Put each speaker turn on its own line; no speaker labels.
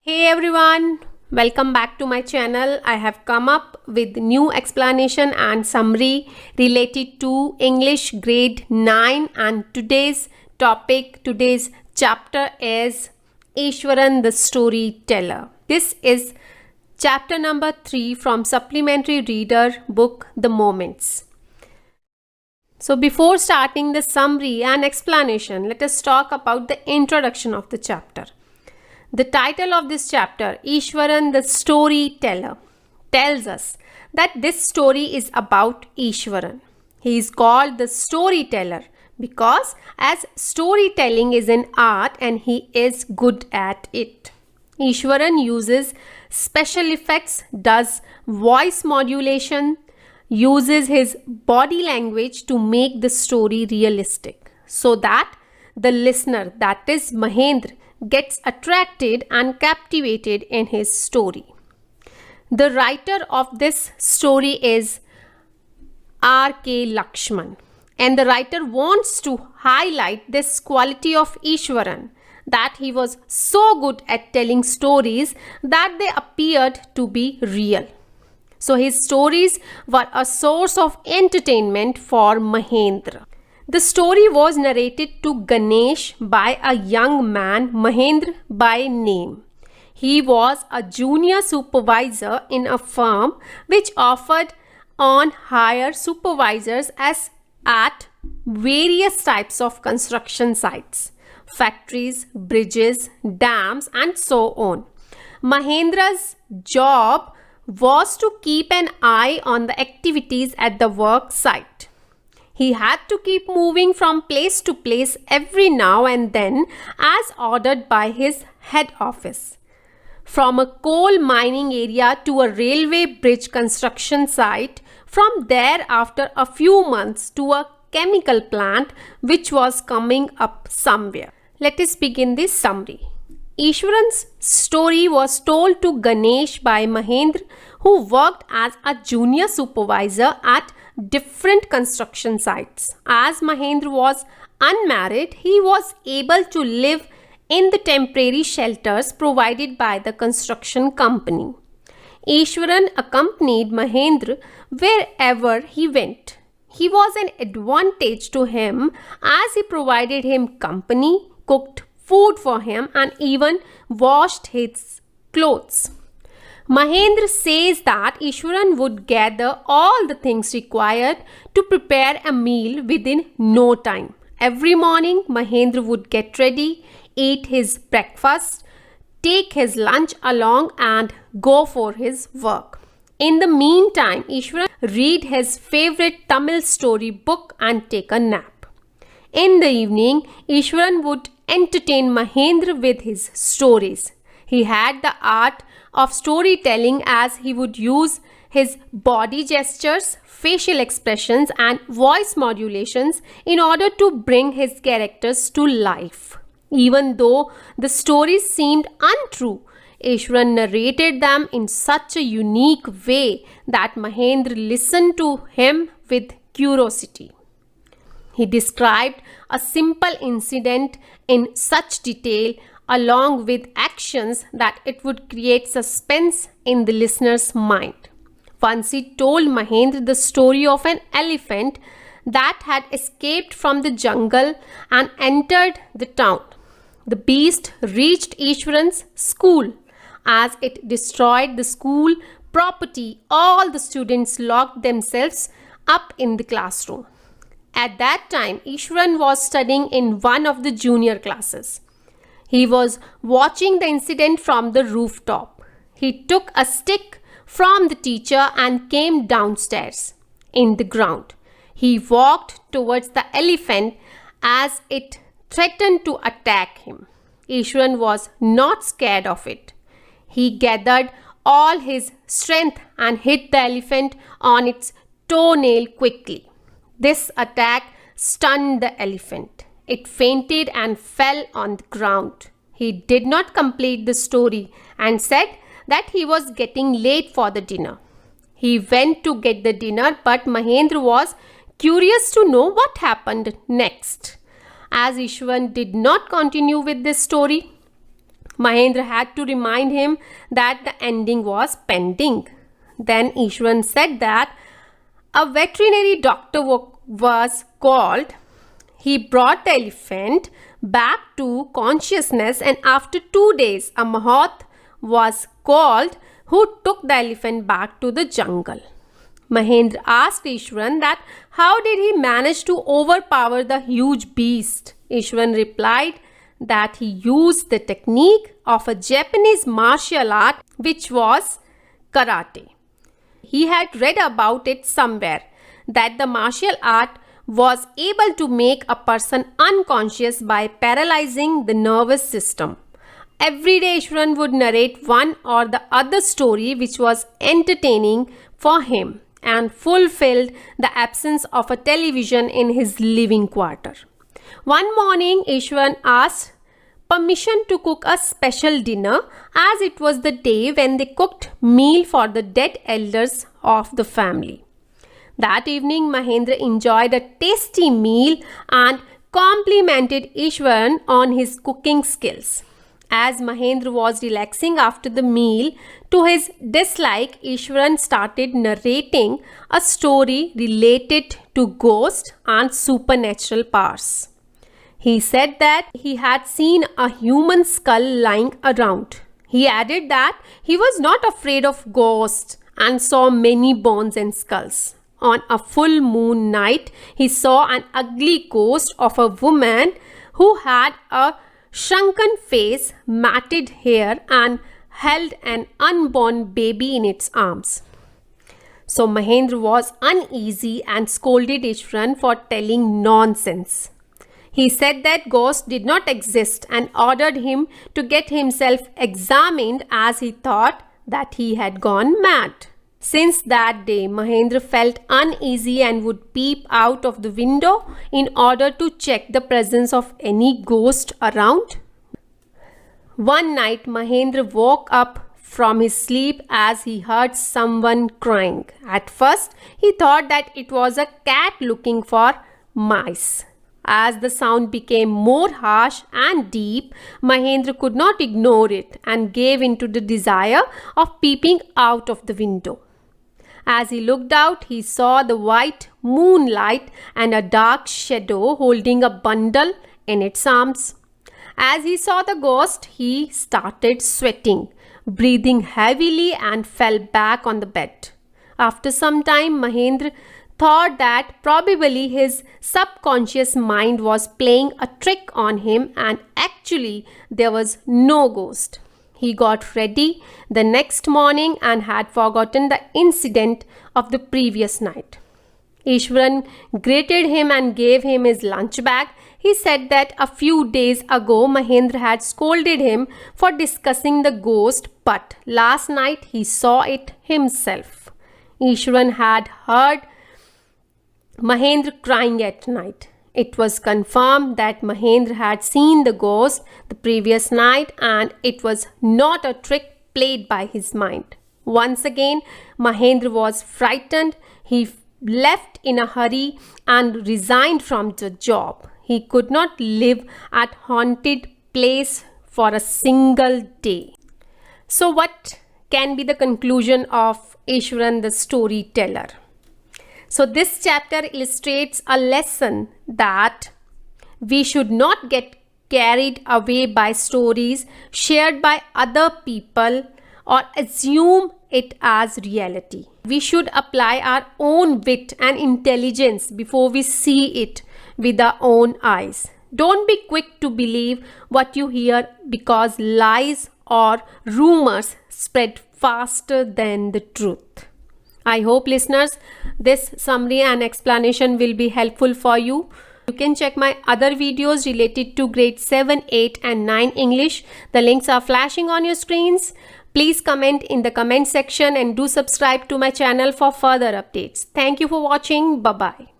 Hey everyone, welcome back to my channel. I have come up with new explanation and summary related to English grade 9 and today's chapter is Ishwaran the Storyteller. This is chapter number 3 from supplementary reader book The Moments. So before starting the summary and explanation, let us talk about the introduction of the chapter. The title of this chapter, Ishwaran the Storyteller, tells us that this story is about Ishwaran. He is called the storyteller because as storytelling is an art and he is good at it. Ishwaran uses special effects, does voice modulation, uses his body language to make the story realistic so that the listener, that is Mahendra, gets attracted and captivated in his story. The writer of this story is R.K. Lakshman, and the writer wants to highlight this quality of Ishwaran, that he was so good at telling stories that they appeared to be real. So his stories were a source of entertainment for Mahendra. The story was narrated to Ganesh by a young man, Mahendra by name. He was a junior supervisor in a firm which offered on hire supervisors at various types of construction sites, factories, bridges, dams, and so on. Mahendra's job was to keep an eye on the activities at the work site. He had to keep moving from place to place every now and then as ordered by his head office. From a coal mining area to a railway bridge construction site, from there after a few months to a chemical plant which was coming up somewhere. Let us begin this summary. Ishwaran's story was told to Ganesh by Mahendra, who worked as a junior supervisor at different construction sites. As Mahendra was unmarried, he was able to live in the temporary shelters provided by the construction company. Ishwaran accompanied Mahendra wherever he went. He was an advantage to him as he provided him company, cooked food for him, and even washed his clothes. Mahendra says that Ishwaran would gather all the things required to prepare a meal within no time. Every morning, Mahendra would get ready, eat his breakfast, take his lunch along and go for his work. In the meantime, Ishwaran read his favorite Tamil story book and take a nap. In the evening, Ishwaran would entertain Mahendra with his stories. He had the art of storytelling as he would use his body gestures, facial expressions, and voice modulations in order to bring his characters to life. Even though the stories seemed untrue, Ishwaran narrated them in such a unique way that Mahendra listened to him with curiosity. He described a simple incident in such detail along with actions that it would create suspense in the listener's mind. Once he told Mahendra the story of an elephant that had escaped from the jungle and entered the town. The beast reached Ishwaran's school. As it destroyed the school property, all the students locked themselves up in the classroom. At that time, Ishwaran was studying in one of the junior classes. He was watching the incident from the rooftop. He took a stick from the teacher and came downstairs in the ground. He walked towards the elephant as it threatened to attack him. Ishwaran was not scared of it. He gathered all his strength and hit the elephant on its toenail quickly. This attack stunned the elephant. It fainted and fell on the ground. He did not complete the story and said that he was getting late for the dinner. He went to get the dinner, but Mahendra was curious to know what happened next. As Ishwaran did not continue with this story, Mahendra had to remind him that the ending was pending. Then Ishwaran said that a veterinary doctor was called. He brought the elephant back to consciousness, and after 2 days, a Mahout was called who took the elephant back to the jungle. Mahendra asked Ishwaran that how did he manage to overpower the huge beast. Ishwaran replied that he used the technique of a Japanese martial art, which was karate. He had read about it somewhere, that the martial art was able to make a person unconscious by paralyzing the nervous system. Every day Ishwaran would narrate one or the other story which was entertaining for him and fulfilled the absence of a television in his living quarter. One morning Ishwaran asked permission to cook a special dinner, as it was the day when they cooked meal for the dead elders of the family. That evening Mahendra enjoyed a tasty meal and complimented Ishwaran on his cooking skills. As Mahendra was relaxing after the meal, to his dislike, Ishwaran started narrating a story related to ghosts and supernatural powers. He said that he had seen a human skull lying around. He added that he was not afraid of ghosts and saw many bones and skulls. On a full moon night, he saw an ugly ghost of a woman who had a shrunken face, matted hair, and held an unborn baby in its arms. So Mahendra was uneasy and scolded Ishwaran for telling nonsense. He said that ghosts did not exist and ordered him to get himself examined, as he thought that he had gone mad. Since that day, Mahendra felt uneasy and would peep out of the window in order to check the presence of any ghost around. One night, Mahendra woke up from his sleep as he heard someone crying. At first, he thought that it was a cat looking for mice. As the sound became more harsh and deep, Mahendra could not ignore it and gave in to the desire of peeping out of the window. As he looked out, he saw the white moonlight and a dark shadow holding a bundle in its arms. As he saw the ghost, he started sweating, breathing heavily, and fell back on the bed. After some time, Mahendra thought that probably his subconscious mind was playing a trick on him and actually there was no ghost. He got ready the next morning and had forgotten the incident of the previous night. Ishwaran greeted him and gave him his lunch bag. He said that a few days ago Mahendra had scolded him for discussing the ghost, but last night he saw it himself. Ishwaran had heard Mahendra crying at night. It was confirmed that Mahendra had seen the ghost the previous night and it was not a trick played by his mind. Once again, Mahendra was frightened. He left in a hurry and resigned from the job. He could not live at haunted place for a single day. So what can be the conclusion of Ishwaran the storyteller? So this chapter illustrates a lesson that we should not get carried away by stories shared by other people or assume it as reality. We should apply our own wit and intelligence before we see it with our own eyes. Don't be quick to believe what you hear, because lies or rumors spread faster than the truth. I hope, listeners, this summary and explanation will be helpful for you. You can check my other videos related to grade 7, 8 and 9 English. The links are flashing on your screens. Please comment in the comment section and do subscribe to my channel for further updates. Thank you for watching. Bye-bye.